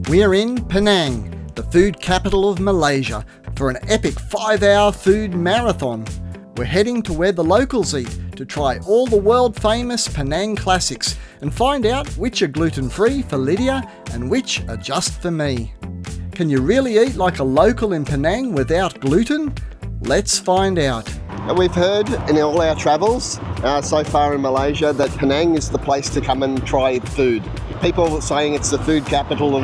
We're in Penang, the food capital of Malaysia, for an epic 5-hour food marathon. We're heading to where the locals eat to try all the world-famous Penang classics and find out which are gluten-free for Lydia and which are just for me. Can you really eat like a local in Penang without gluten? Let's find out. We've heard in all our travels so far in Malaysia that Penang is the place to come and try food. People are saying it's the food capital of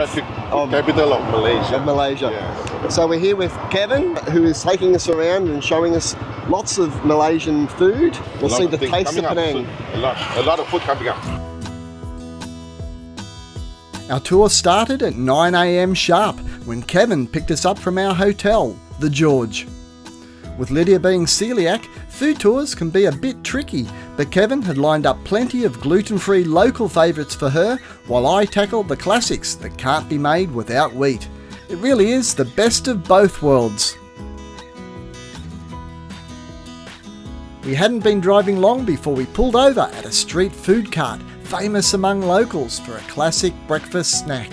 Malaysia. Yeah. So we're here with Kevin, who is taking us around and showing us lots of Malaysian food. We'll see the taste of Penang. A lot of food coming up. Our tour started at 9 a.m. sharp when Kevin picked us up from our hotel, the George. With Lydia being celiac, food tours can be a bit tricky, but Kevin had lined up plenty of gluten-free local favourites for her while I tackled the classics that can't be made without wheat. It really is the best of both worlds. We hadn't been driving long before we pulled over at a street food cart, famous among locals for a classic breakfast snack.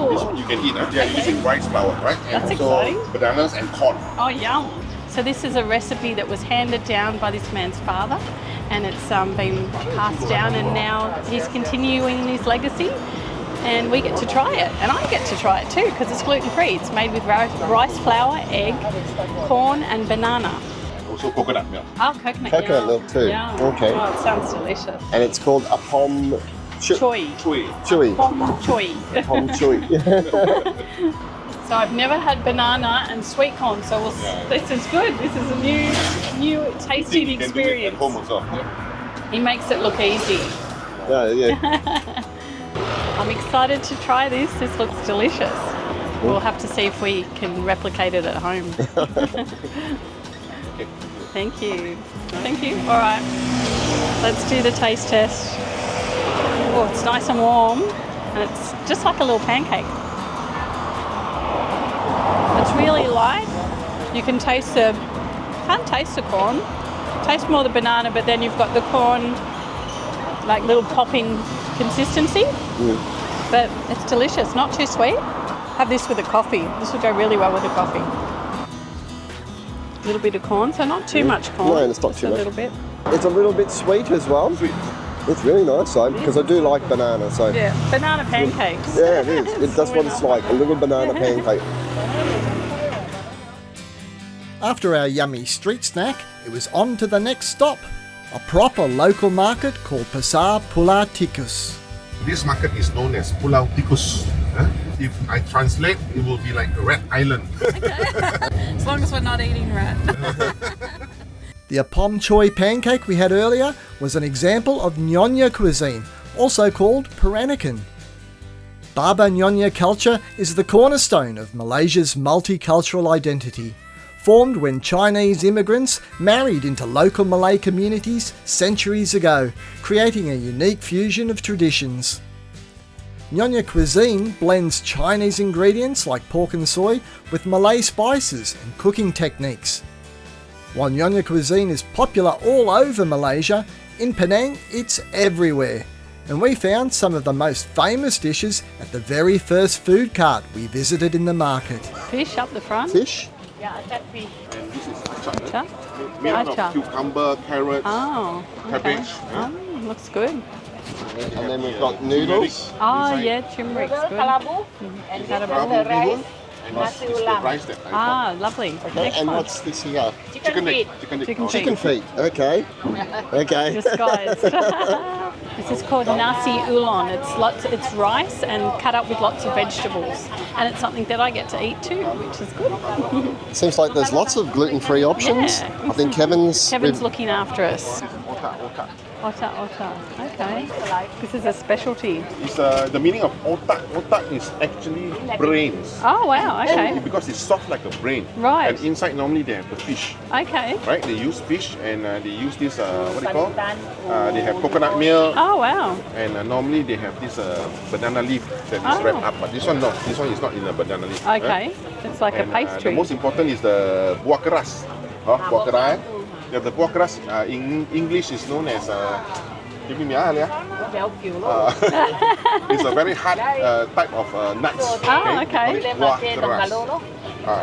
This one you can eat, huh? Yeah, using rice flour, right? That's and exciting. Bananas and corn. Oh, yum. So this is a recipe that was handed down by this man's father, and it's been passed down, and now he's continuing his legacy, and we get to try it, and I get to try it too because it's gluten-free. It's made with rice flour, egg, corn and banana. Also coconut milk. Oh, coconut Milk too. Yum. Okay. Oh, it sounds delicious. And it's called Apom Chooi. Chooi. Apom Chooi. Apom Chooi. So I've never had banana and sweet corn, so this is good. This is a new tasting You can do it at experience. home also. He makes it look easy. Yeah. I'm excited to try this. This looks delicious. We'll have to see if we can replicate it at home. Thank you. Thank you. All right. Let's do the taste test. Oh, it's nice and warm, and it's just like a little pancake. It's really light. You can taste can't taste the corn. Taste more the banana, but then you've got the corn, like little popping consistency. But it's delicious, not too sweet. Have this with a coffee. This would go really well with a coffee. A little bit of corn, so not too much corn. No, it's not just too much. A little bit. It's a little bit sweet as well. Sweet. It's really nice though, because I do like banana. So Yeah, banana pancakes. yeah, it is. That's what it's like, a little banana pancake. After our yummy street snack, it was on to the next stop, a proper local market called Pasar Pulau Tikus. This market is known as Pulau Tikus. If I translate, it will be like a rat island. As long as we're not eating rat. The Apom Chooi pancake we had earlier was an example of Nyonya cuisine, also called Peranakan. Baba Nyonya culture is the cornerstone of Malaysia's multicultural identity, formed when Chinese immigrants married into local Malay communities centuries ago, creating a unique fusion of traditions. Nyonya cuisine blends Chinese ingredients like pork and soy with Malay spices and cooking techniques. While Nyonya cuisine is popular all over Malaysia, in Penang it's everywhere, and we found some of the most famous dishes at the very first food cart we visited in the market. Fish up the front. Fish? Yeah, that fish. And this is Char. Char? Made out Char. of cucumber, carrots, Oh, okay. cabbage. Looks good. And then we've got noodles. Oh, yeah, turmeric's good. Kalabu, and this is the rice, Nasi Ulam. Rice that I Ah, lovely. Okay, and what's this here? Chicken feet. Chicken feet. Okay. Okay. Disguised. This is called Nasi Ulam. It's rice and cut up with lots of vegetables, and it's something that I get to eat too, which is good. Seems like there's lots of gluten-free options. Yeah. I think Kevin's looking after us. Otak-Otak. Otak-Otak. Okay. This is a specialty. It's the meaning of otak. Otak is actually brains. Oh wow. Okay. Because it's soft like a brain. Right. And inside normally they have the fish. Okay. Right? They use fish and they use this what do you call? They have coconut milk. Oh wow. And normally they have this banana leaf that is wrapped up. But this one no. This one is not in a banana leaf. Okay. It's like And, a pastry. the most important is the buah keras. Buah keras. Yeah, the buah keras in English is known as Give me Lydia. Béo kiểu luôn. It's a very hard type of nuts. Oh, okay. Lên Guac mà chê đồng cà grass. lô đó.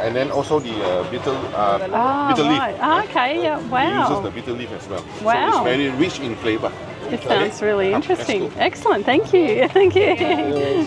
And then also the bitter leaf. Right. Oh, okay, yeah, It uses wow. the bitter leaf as well. Wow. So it's very rich in flavor. It sounds really Let's interesting. go. Excellent, thank you. Thank you.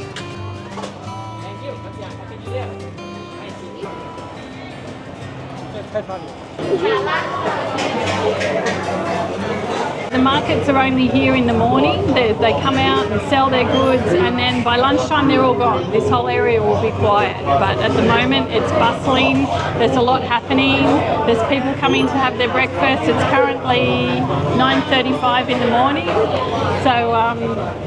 The markets are only here in the morning. They come out and sell their goods, and then by lunchtime they're all gone. This whole area will be quiet, but at the moment it's bustling. There's a lot happening. There's people coming to have their breakfast. It's currently 9:35 in the morning, so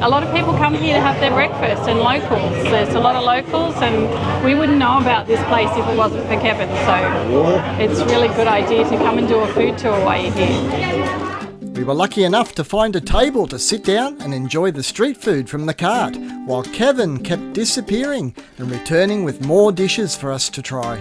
a lot of people come here to have their breakfast, and locals. There's a lot of locals, and we wouldn't know about this place if it wasn't for Kevin, so it's a really good idea to come and do a food tour while you're here. We were lucky enough to find a table to sit down and enjoy the street food from the cart, while Kevin kept disappearing and returning with more dishes for us to try.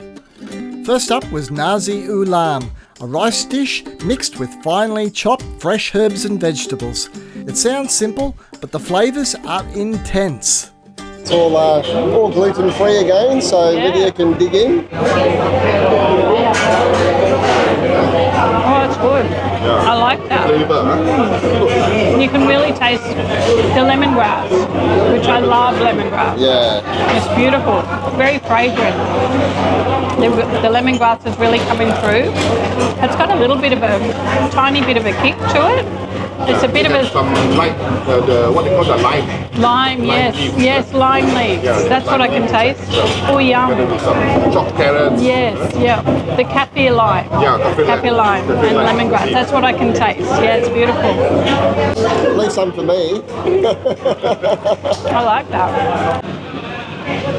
First up was Nasi Ulam, a rice dish mixed with finely chopped fresh herbs and vegetables. It sounds simple, but the flavours are intense. It's all gluten-free again, so Lydia can dig in. Oh, it's good. I like that. Flavor, huh? You can really taste the lemongrass, which I love lemongrass. Yeah. It's beautiful, very fragrant. The lemongrass is really coming through. It's got a little bit of a tiny bit of a kick to it. It's a bit of a Some light, what they call the lime. lime, yes, leaves. yes, lime leaves. Yeah, That's what I can taste. Oh, yum. Together with some chopped carrots. Yes, yeah. The kaffir lime. Yeah, kaffir lime. Kaffir lime and lemongrass. That's what I can taste. Yeah, it's beautiful. At least some for me. I like that.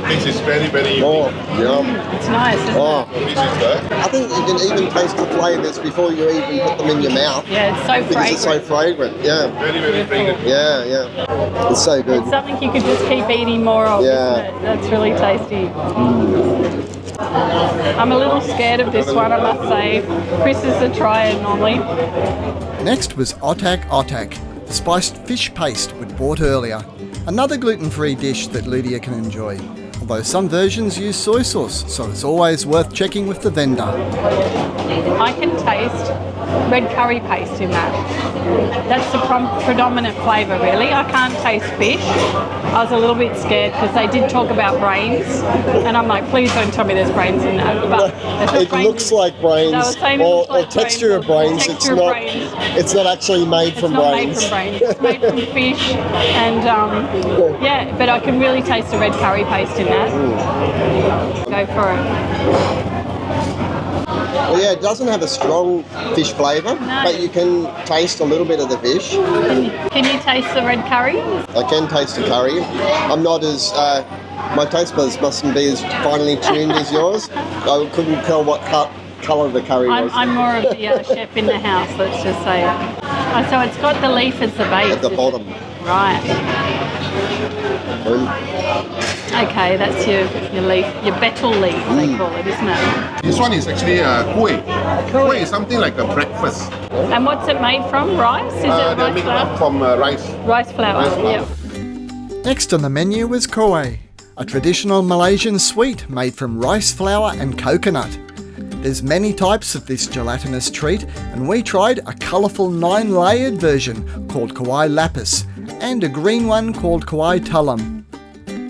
This is very, very Oh, unique. yum. It's nice, isn't Oh, This is the I think you can even taste the flavours before you even put them in your mouth. it? Yeah, it's so Because it's so fragrant. fragrant. Yeah, very, very fragrant. yeah. It's so good. It's something you could just keep eating more of, Yeah. isn't it? That's really tasty. I'm a little scared of this one, I must say. Chris is a tryer normally. Next was Otak-Otak, the spiced fish paste we'd bought earlier. Another gluten-free dish that Lydia can enjoy, although some versions use soy sauce, so it's always worth checking with the vendor. I can taste red curry paste in that. That's the predominant flavour, really. I can't taste fish. I was a little bit scared because they did talk about brains, and I'm like, please don't tell me there's brains in that. But there's no It brains looks in- like brains, They were saying it or, looks like or texture of brains. Texture of brains. It's not actually made It's from not brains. made from brains. It's made from fish, and yeah, but I can really taste the red curry paste in that. Go for it. Well, yeah, it doesn't have a strong fish flavour, No. but you can taste a little bit of the fish. Can you taste the red curry? I can taste the curry. I'm not as my taste buds mustn't be as finely tuned as yours. I couldn't tell what colour the curry was. I'm more of the chef in the house, let's just say it. Oh, so it's got the leaf as the base. At the is it? bottom. Right. Okay, that's your leaf, your betel leaf, they call it, isn't it? This one is actually Kway. Kuih. Kway is something like a breakfast. And what's it made from? Rice? Is it They're rice made flour? from rice. Rice flour, Rice flour. yeah. Next on the menu was Chooi, a traditional Malaysian sweet made from rice flour and coconut. There's many types of this gelatinous treat, and we tried a colourful 9-layered version called Kway lapis and a green one called Kway tulam.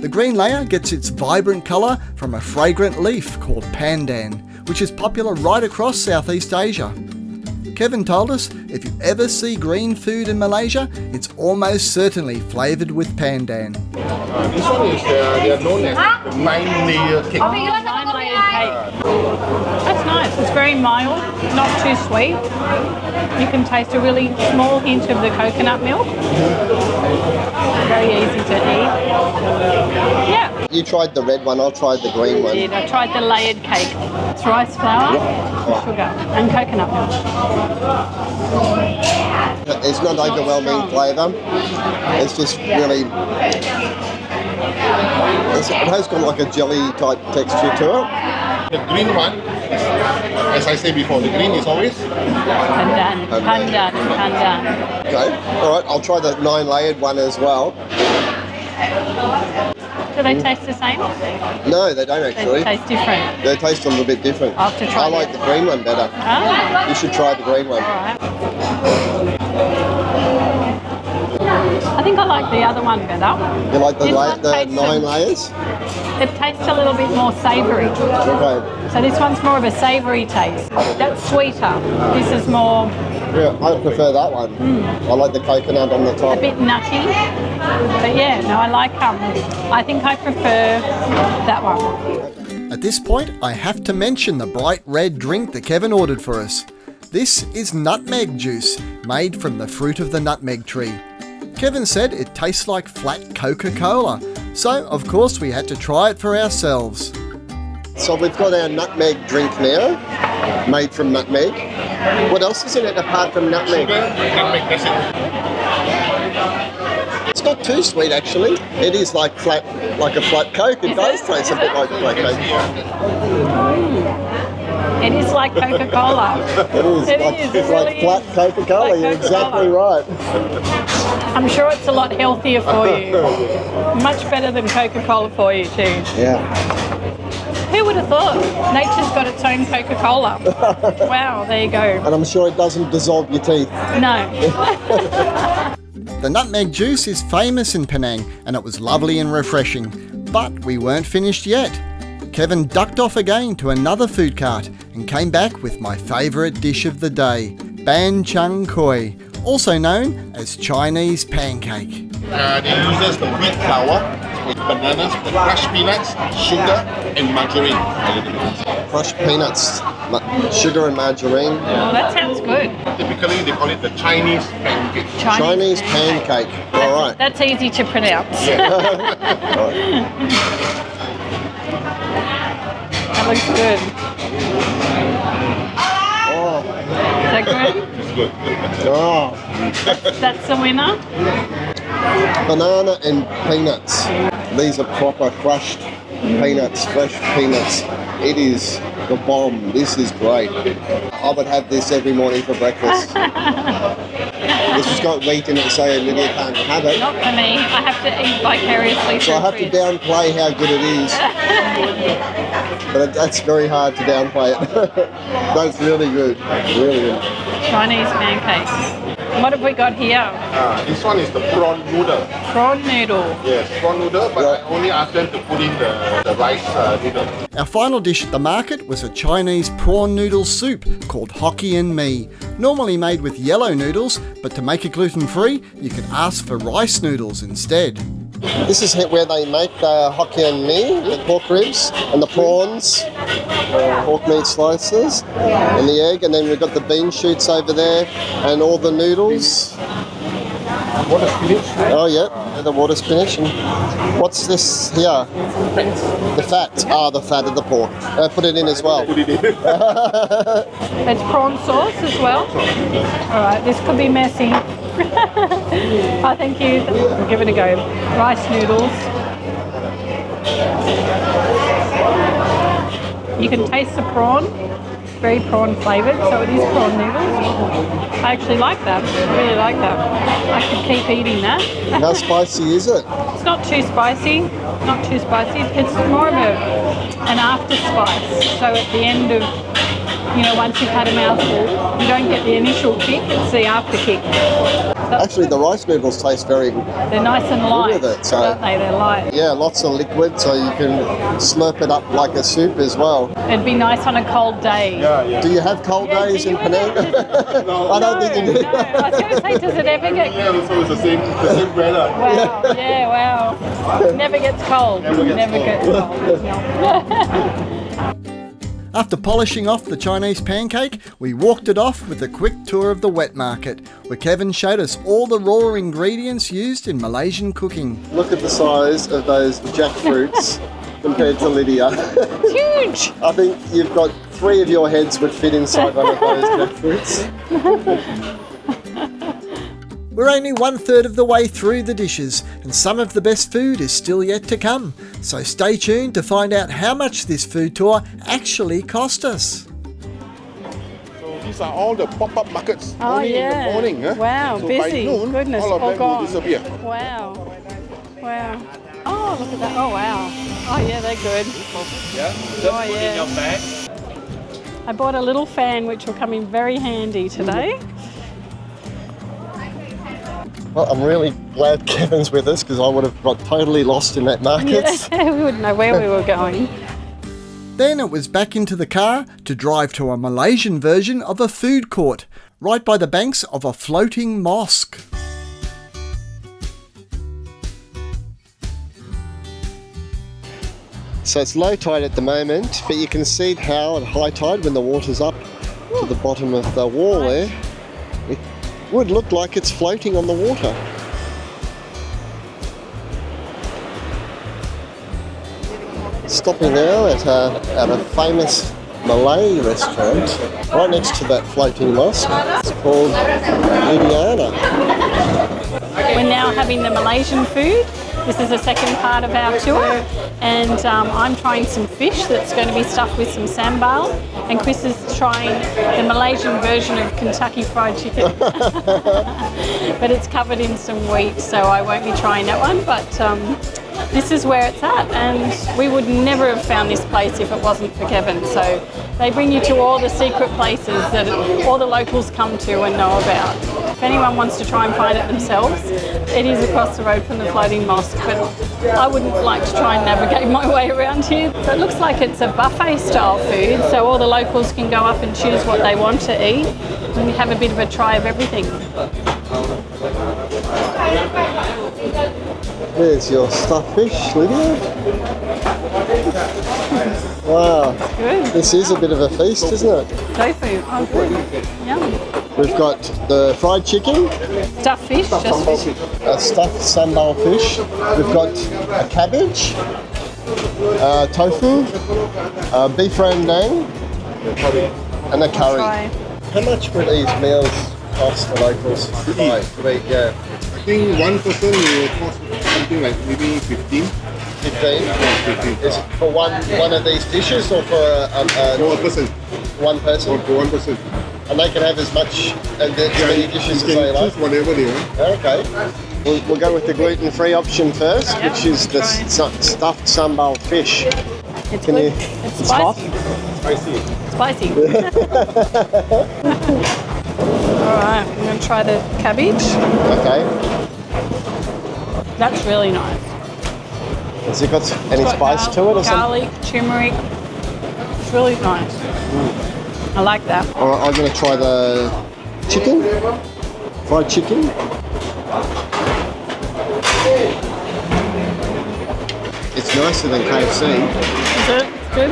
The green layer gets its vibrant colour from a fragrant leaf called pandan, which is popular right across Southeast Asia. Kevin told us if you ever see green food in Malaysia, it's almost certainly flavoured with pandan. This one is they are known as the 9-layer cake. 9-layered cake. That's nice. It's very mild, not too sweet. You can taste a really small hint of the coconut milk. Very easy to eat. Yeah. You tried the red one, I'll try the green one. I tried the layered cake. It's rice flour, sugar, and coconut milk. It's not overwhelming strong. flavour. It's just really. It has got like a jelly type texture to it. The green one, as I said before, the green is always Pandan. Okay, all right, I'll try the 9-layered one as well. Do they taste the same? No, they don't actually. They taste different. They taste a little bit different. I'll have to try I like the green one better. Ah, You should try the green one. all right. I think I like the other one better. You like the, This one the tastes 9 layers? It tastes a little bit more savoury. Okay. So this one's more of a savoury taste. That's sweeter. This is more Yeah, I prefer that one. I like the coconut on the a top. bit nutty. But yeah, no, I like I think I prefer that one. At this point, I have to mention the bright red drink that Kevin ordered for us. This is nutmeg juice, made from the fruit of the nutmeg tree. Kevin said it tastes like flat Coca-Cola, so of course we had to try it for ourselves. So we've got our nutmeg drink now, made from nutmeg. What else is in it apart from nutmeg? Nutmeg, that's it. It's not too sweet actually. It is like a flat Coke. It does taste a bit like flat Coke. It is like Coca-Cola. It is. It Like, is, it's it like really flat is. Coca-Cola. Like You're exactly Coca-Cola. right. I'm sure it's a lot healthier for you. Much better than Coca-Cola for you too. Yeah. Who would have thought? Nature's got its own Coca-Cola. Wow, there you go. And I'm sure it doesn't dissolve your teeth. No. The nutmeg juice is famous in Penang and it was lovely and refreshing, but we weren't finished yet. Kevin ducked off again to another food cart and came back with my favourite dish of the day, Chang Kuih, also known as Chinese pancake. They use the wheat flour with bananas, the crushed peanuts, sugar, and margarine. A little bit. Crushed peanuts, sugar and margarine. Well, that sounds good. Typically, they call it the Chinese pancake. Chinese pancake. All right. That's easy to pronounce. That looks good. Oh, Is that good? It's good. oh. That's the winner? Banana and peanuts. These are proper crushed peanuts, fresh peanuts. It is the bomb. This is great. I would have this every morning for breakfast. This has got wheat in it, so Lydia can't have it. Not for me. I have to eat vicariously So I have to through food. downplay how good it is. But that's very hard to downplay it. That's really good. Really good. Chinese pancakes. What have we got here? This one is the prawn noodle. Prawn noodle. Yes, prawn noodle, but I only asked them to put in the rice noodle. Our final dish at the market was a Chinese prawn noodle soup called Hokkien Mee, normally made with yellow noodles, but to make it gluten-free, you can ask for rice noodles instead. This is where they make the Hokkien Mee, the pork ribs and the prawns, pork meat slices, and the egg, and then we've got the bean shoots over there, and all the noodles. Water spinach. Oh yeah, the water spinach. And what's this here? The fat. The fat of the pork. Put it in as well. Put it in. It's prawn sauce as well. All right, this could be messy. I think we'll give it a go. Rice noodles. You can taste the prawn. It's very prawn flavoured, so it is prawn noodles. I actually like that. I really like that. I could keep eating that. How spicy is it? It's not too spicy. Not too spicy. It's more of an after spice. So at the end of, once you've had a mouthful, you don't get the initial kick, it's the after kick. Actually, the rice noodles taste very They're nice and light, with it, so- aren't they? They're light. yeah, lots of liquid, so you can slurp it up like a soup as well. It'd be nice on a cold day. Do you have cold Yeah, days do in you Penang? No. I don't think you do. No, I was going to say, does it ever get... Yeah, so it's the same weather. Wow, yeah, wow. Never gets cold. Never gets cold. No. After polishing off the Chinese pancake, we walked it off with a quick tour of the wet market, where Kevin showed us all the raw ingredients used in Malaysian cooking. Look at the size of those jackfruits compared to Lydia. Huge. I think you've got 3 of your heads would fit inside one of those jackfruits. We're only 1/3 of the way through the dishes, and some of the best food is still yet to come. So stay tuned to find out how much this food tour actually cost us. These are all the pop-up markets. Oh, only yeah. in the morning. Huh? Wow, so busy. By noon, Goodness, all of all them gone. will disappear. Wow. Wow. Oh, look at that. Oh, wow. Oh, yeah, they're good. Yeah, just Oh, put yeah. in your bag. I bought a little fan which will come in very handy today. Well, I'm really glad Kevin's with us because I would have got totally lost in that market. Yeah, we wouldn't know where we were going. Then it was back into the car to drive to a Malaysian version of a food court, right by the banks of a floating mosque. So it's low tide at the moment, but you can see how at high tide, when the water's up to the bottom of the wall there, it would look like it's floating on the water. Stopping now at a famous Malay restaurant right next to that floating mosque. It's called Lydia. We're now having the Malaysian food. This is the second part of our tour, and I'm trying some fish that's going to be stuffed with some sambal, and Chris is trying the Malaysian version of Kentucky Fried Chicken. But it's covered in some wheat, so I won't be trying that one, but this is where it's at, and we would never have found this place if it wasn't for Kevin. So they bring you to all the secret places that all the locals come to and know about. If anyone wants to try and find it themselves, it is across the road from the floating mosque, but I wouldn't like to try and navigate my way around here. So it looks like it's a buffet style food, so all the locals can go up and choose what they want to eat, and we have a bit of a try of everything. There's your stuffed fish, Lydia. Wow, Good. this is a bit of a feast, isn't it? Tofu. Oh, good. Yum. We've got the fried chicken, Stuffed fish, just fish. a stuffed sambal fish. We've got a cabbage, tofu, beef rendang, and a curry. Try. How much would these meals cost the locals to buy? Yeah, I think one person will cost something like maybe 15. 15. 15. Is it for one of these dishes or for For a person. one person? Or for one person. And they can have as much as many dishes as you they can like? choose whatever they want. Okay. We'll go with the gluten-free option first, Yep, which is the try. stuffed sambal fish. It's Can good. you- It's it's hot? spicy. Spicy. Spicy. Alright, I'm going to try the cabbage. Okay. That's really nice. Has it got any It's got spice to it or something? garlic, turmeric. It's really nice. I like that. All right, I'm going to try the chicken, fried chicken. It's nicer than KFC. Is it? It's good.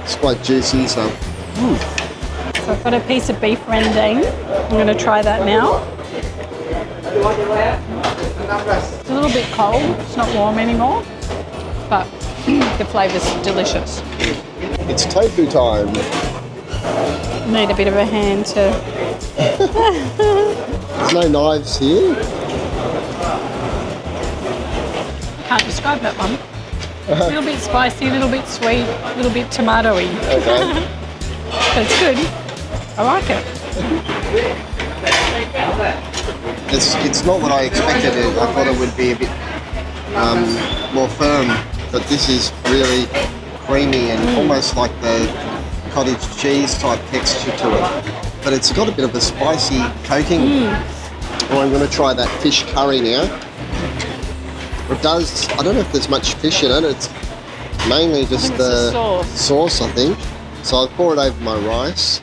It's quite juicy, so. So I've got a piece of beef rendang. I'm going to try that now. It's a little bit cold. It's not warm anymore. But the flavour's delicious. It's tofu time. Need a bit of a hand to... There's no knives here. Can't describe that one. A little bit spicy, a little bit sweet, a little bit tomatoey. Okay. But it's good. I like it. It's not what I expected. I thought it would be a bit more firm, but this is really creamy and almost like the cottage cheese type texture to it. But it's got a bit of a spicy coating. Oh, I'm going to try that fish curry now. It does, I don't know if there's much fish in it. It's mainly just think it's the sauce, I think. So I'll pour it over my rice.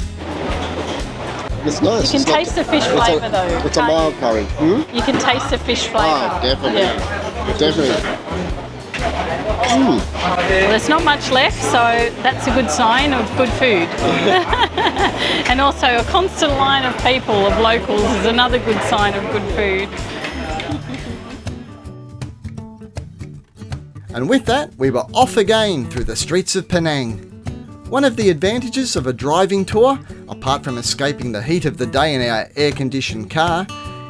It's nice. You can taste the fish flavour though. It's a can't mild curry. you? You can taste the fish flavour. Ah, definitely. Yeah. Definitely. Well, there's not much left, so that's a good sign of good food. And also a constant line of people, of locals, is another good sign of good food. And with that, we were off again through the streets of Penang. One of the advantages of a driving tour, apart from escaping the heat of the day in our air-conditioned car,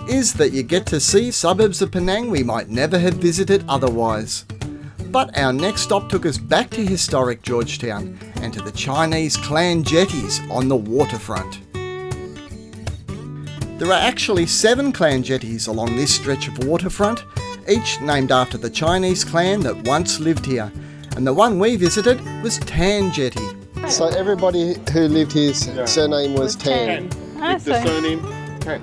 is that you get to see suburbs of Penang we might never have visited otherwise. But our next stop took us back to historic Georgetown and to the Chinese clan jetties on the waterfront. There are actually 7 clan jetties along this stretch of waterfront, each named after the Chinese clan that once lived here, and the one we visited was Tan Jetty. So everybody who lived here's surname was Tan. It's the surname Tan.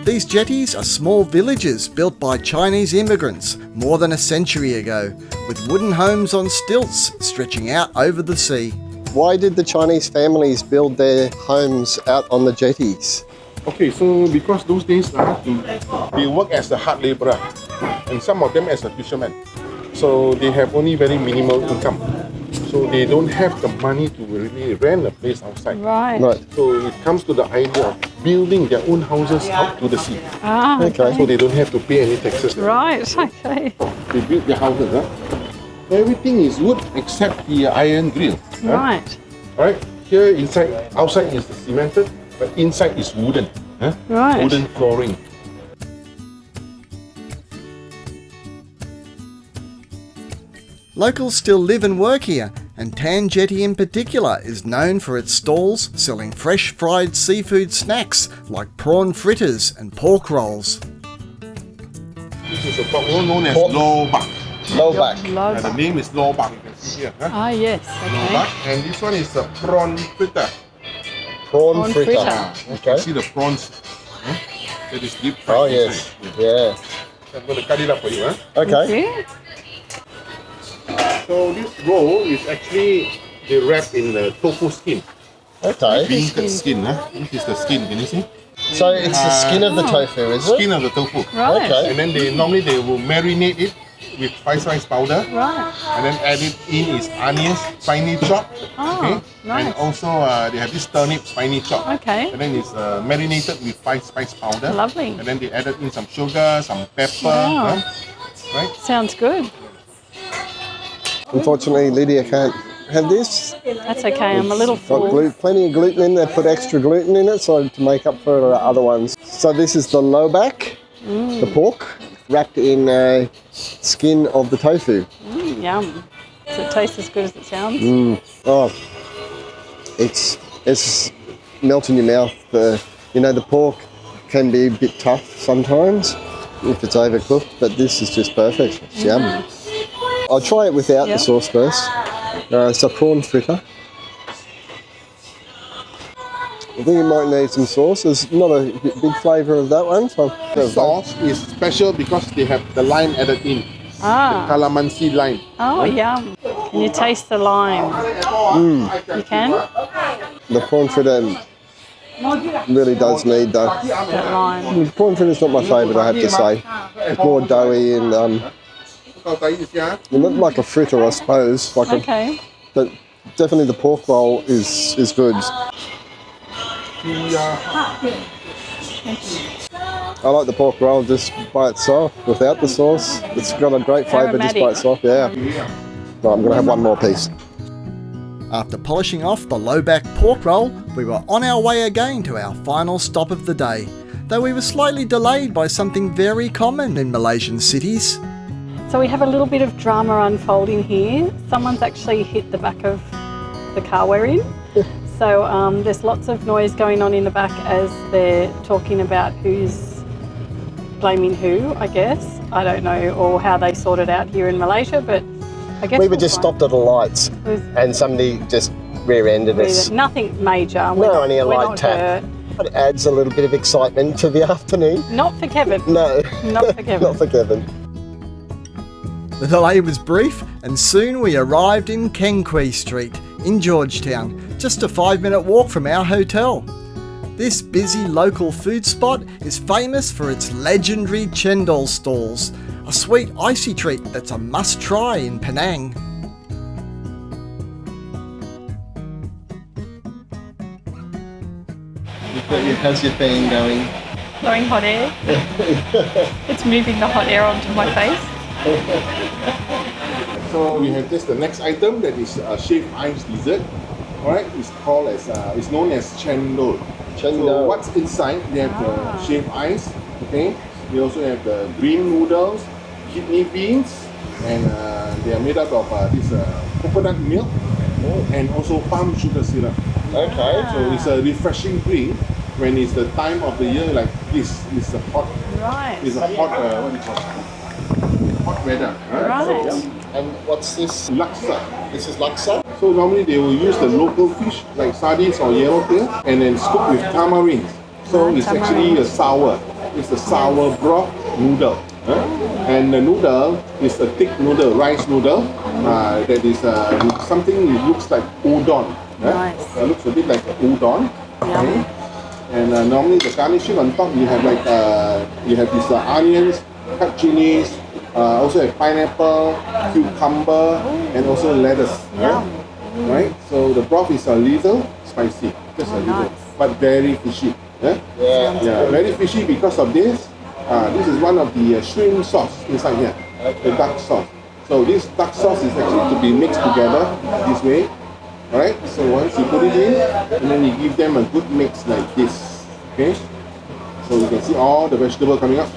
These jetties are small villages built by Chinese immigrants more than a century ago, with wooden homes on stilts stretching out over the sea. Why did the Chinese families build their homes out on the jetties? Okay, so because those days they work as a hard labourer, and some of them as a fisherman. So they have only very minimal income. So they don't have the money to really rent a place outside. Right. So it comes to the idea of building their own houses out to the sea. Ah, Okay. So they don't have to pay any taxes. right, okay. They build their houses. Everything is wood except the iron grill. Right. Right? Here inside, outside is cemented, but inside is wooden. Right. Wooden flooring. Locals still live and work here, and Tan Jetty in particular is known for its stalls selling fresh fried seafood snacks like prawn fritters and pork rolls. This is a pork roll known as Pork. low back. Low back. Love. The name is low back. You can see here. Ah, yes, Low okay. back. And this one is a prawn fritter. Prawn fritter. You can see Okay. the prawns. That is deep fried. Oh yes. inside. Yeah. I'm going to cut it up for you. Okay. Yeah. So this roll is actually they wrap in the tofu skin. Okay. Beancurd skin. This is the skin. Can you see? So it's the skin of the tofu, is it? Skin of the tofu. Right. Okay. And then they will marinate it with spice powder. Right. And then added in is onions, finely chopped. Oh, nice. And also they have this turnips, finely chopped. Okay. And then it's marinated with spice powder. Lovely. And then they added in some sugar, some pepper. Wow. Right? Sounds good. Unfortunately, Lydia can't have this. That's okay, I'm a little Got full. plenty of gluten in there. Put extra gluten in it, so to make up for the other ones. So this is the low back, the pork, wrapped in skin of the tofu. Yum. Does it taste as good as it sounds? Oh, it's melt in your mouth. The pork can be a bit tough sometimes if it's overcooked, but this is just perfect. It's yum. I'll try it without Yeah. the sauce first. It's a prawn fritter. I think it might need some sauce. There's not a big flavour of that one. So The sauce is special because they have the lime added in. Ah. Calamansi lime. Oh, yum. Can you taste the lime? You can? the prawn fritter really does need That lime. the prawn fritter's not my favourite, I have to say. It's more doughy and it looked like a fritter, I suppose. Okay. But definitely the pork roll is good. I like the pork roll just by itself, without the sauce. It's got a great flavour just by Aromatic. itself, yeah. Right, I'm going to have one more piece. After polishing off the low-back pork roll, we were on our way again to our final stop of the day, though we were slightly delayed by something very common in Malaysian cities. So we have a little bit of drama unfolding here. Someone's actually hit the back of the car we're in. So there's lots of noise going on in the back as they're talking about who's blaming who, I guess. I don't know, or how they sort it out here in Malaysia, but I guess We were we'll just find- stopped at the lights It was and somebody just rear-ended us. nothing major. No, only a we're light not tap. hurt. But it adds a little bit of excitement to the afternoon. Not for Kevin. No, Not for Kevin. not for Kevin. The delay was brief, and soon we arrived in Chang Kuih Street in Georgetown, just a 5-minute walk from our hotel. This busy local food spot is famous for its legendary Cendol stalls, a sweet icy treat that's a must-try in Penang. How's your fan going? Blowing hot air. It's moving the hot air onto my face. So we have this, the next item that is shaved ice dessert. Alright, it's known as Cendol. So Cendol. what's inside? They have the shaved ice. Okay. We also have the green noodles, kidney beans, and they are made up of this coconut milk and also palm sugar syrup. Okay. So it's a refreshing drink when it's the time of the year like this. It's a hot, Right. it's a hot, what do you call it? Hot weather. Right. And what's this? Laksa. This is laksa. So normally they will use the local fish like sardines or yellowtail and then scoop with tamarind. So it's actually a sour. It's a sour broth noodle. And the noodle is a thick noodle, rice noodle. That is something that looks like udon. Nice. It looks a bit like udon. Yum. And normally the garnishing on top you have like you have these onions, cut chilies, also have pineapple, cucumber, and also lettuce. Yum. Right? So the broth is a little spicy, just a little, nice. but very fishy. Yeah, very fishy because of this. This is one of the shrimp sauce inside here, the duck sauce. So this duck sauce is actually to be mixed together this way. Alright, so once you put it in, and then you give them a good mix like this. Okay, so you can see all the vegetable coming up.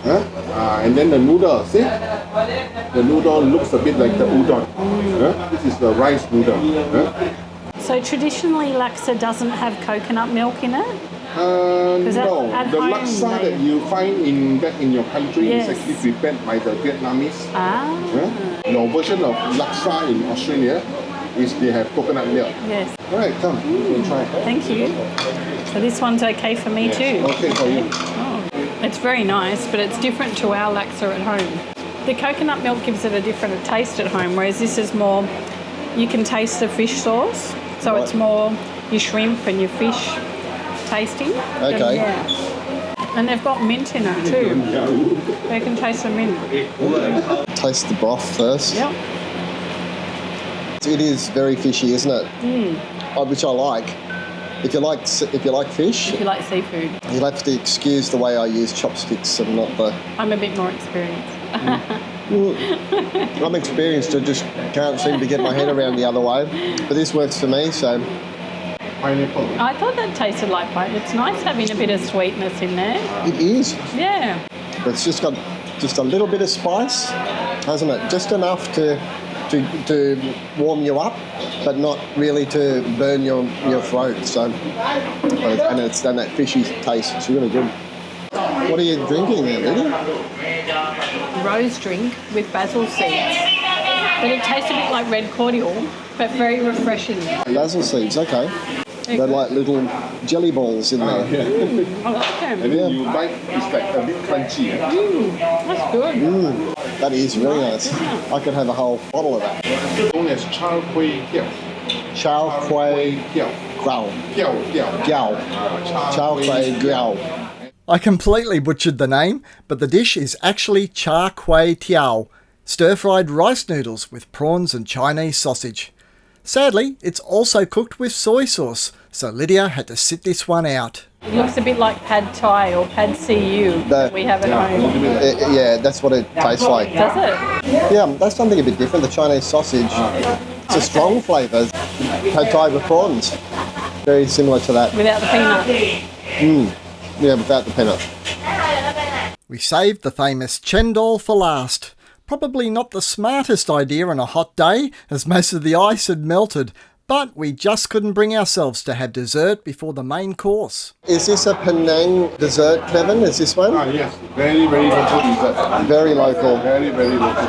And then the noodle, see? The noodle looks a bit like the udon. This is the rice noodle. So traditionally, laksa doesn't have coconut milk in it. No, at the home laksa they- that you find back in your country Yes. is actually prepared by the Vietnamese. Ah. Your version of laksa in Australia is they have coconut milk. Yes. Alright, come, you can try. Thank you. So this one's okay for me too. Okay for you. It's very nice, but it's different to our laksa at home. The coconut milk gives it a different taste at home, whereas this is more, you can taste the fish sauce. So it's more your shrimp and your fish tasting. Okay. And they've got mint in it too. They can taste the mint. Taste the broth first. Yep. It is very fishy, isn't it? Which I like. If you like fish, If you like seafood. you'll have to excuse the way I use chopsticks and not the. I'm a bit more experienced. I'm experienced. I just can't seem to get my head around the other way. But this works for me, so Pineapple. I thought that tasted like pine. It's nice having a bit of sweetness in there. it is. Yeah. But it's just got just a little bit of spice, hasn't it? Just enough to warm you up, but not really to burn your throat. So, and it's done that fishy taste. It's really good. What are you drinking there, Lydia? Rose drink with basil seeds. But it tastes a bit like red cordial, but very refreshing. Basil seeds, okay. They're like little jelly balls in there. I like them. And then you bite, it's like a bit crunchy. That's good. That is really nice. I could have a whole bottle of that. Known as Char Kuih Teow. Chow Kway Teow. Grau. Teow. Gyao. Chow Kway Gyao. I completely butchered the name, but the dish is actually Char Kuih Teow, stir-fried rice noodles with prawns and Chinese sausage. Sadly, it's also cooked with soy sauce, so Lydia had to sit this one out. It looks a bit like pad thai or pad CU that we have at home. Yeah, that's what it tastes like. Does it? Yeah, that's something a bit different. The Chinese sausage, it's a strong flavour. Pad thai with prawns. Very similar to that. Without the peanuts. Yeah, without the peanut. We saved the famous Cendol for last. Probably not the smartest idea on a hot day, as most of the ice had melted, but we just couldn't bring ourselves to have dessert before the main course. Is this a Penang dessert, Kevin? Is this one? Yes, very, very local dessert. Very local. Very, very local.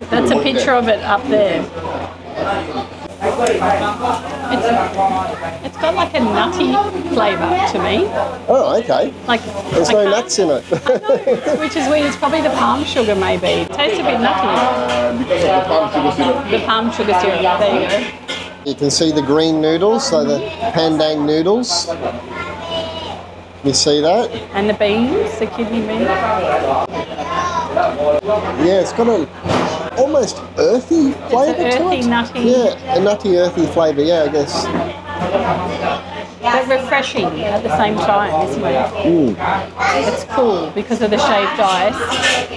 That's a picture of it up there. It's got like a nutty flavour to me. Oh, okay. Like There's I no can't- nuts in it. Which is weird. It's probably the palm sugar maybe. It tastes a bit nutty. Because of the palm sugar syrup. The palm sugar syrup. There you go. You can see the green noodles, so the Pandang noodles. You see that? And the beans, the kidney beans. Yeah, it's got a almost earthy flavour to earthy, it. nutty. Yeah, a nutty, earthy flavour. Yeah, I guess. But refreshing at the same time, isn't it? It's cool because of the shaved ice.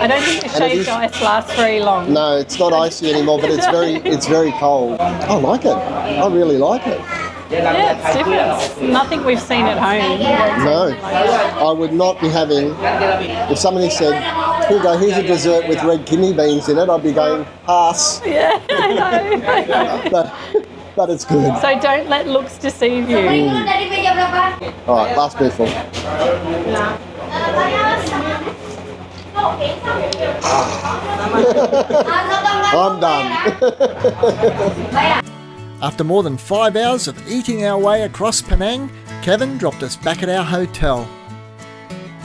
I don't think the And it shaved is- ice lasts very long. No, it's not icy anymore, but it's very cold. I like it. I really like it. Yeah, it's different. It's nothing we've seen at home. No, I would not be having. If somebody said, here's a dessert with red kidney beans in it," I'd be going, pass. Yeah, I know. But But it's good. So don't let looks deceive you. Alright, last spoonful. I'm done. After more than 5 hours of eating our way across Penang, Kevin dropped us back at our hotel.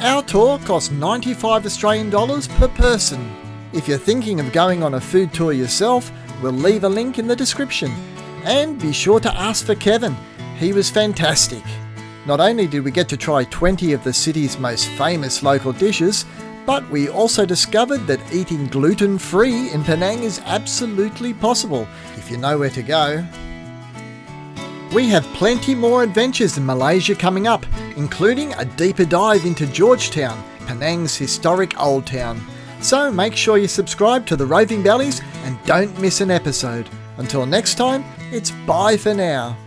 Our tour cost 95 Australian dollars per person. If you're thinking of going on a food tour yourself, we'll leave a link in the description. And be sure to ask for Kevin. He was fantastic. Not only did we get to try 20 of the city's most famous local dishes, but we also discovered that eating gluten-free in Penang is absolutely possible if you know where to go. We have plenty more adventures in Malaysia coming up, including a deeper dive into Georgetown, Penang's historic old town. So make sure you subscribe to the Roving Balys and don't miss an episode. Until next time, it's bye for now.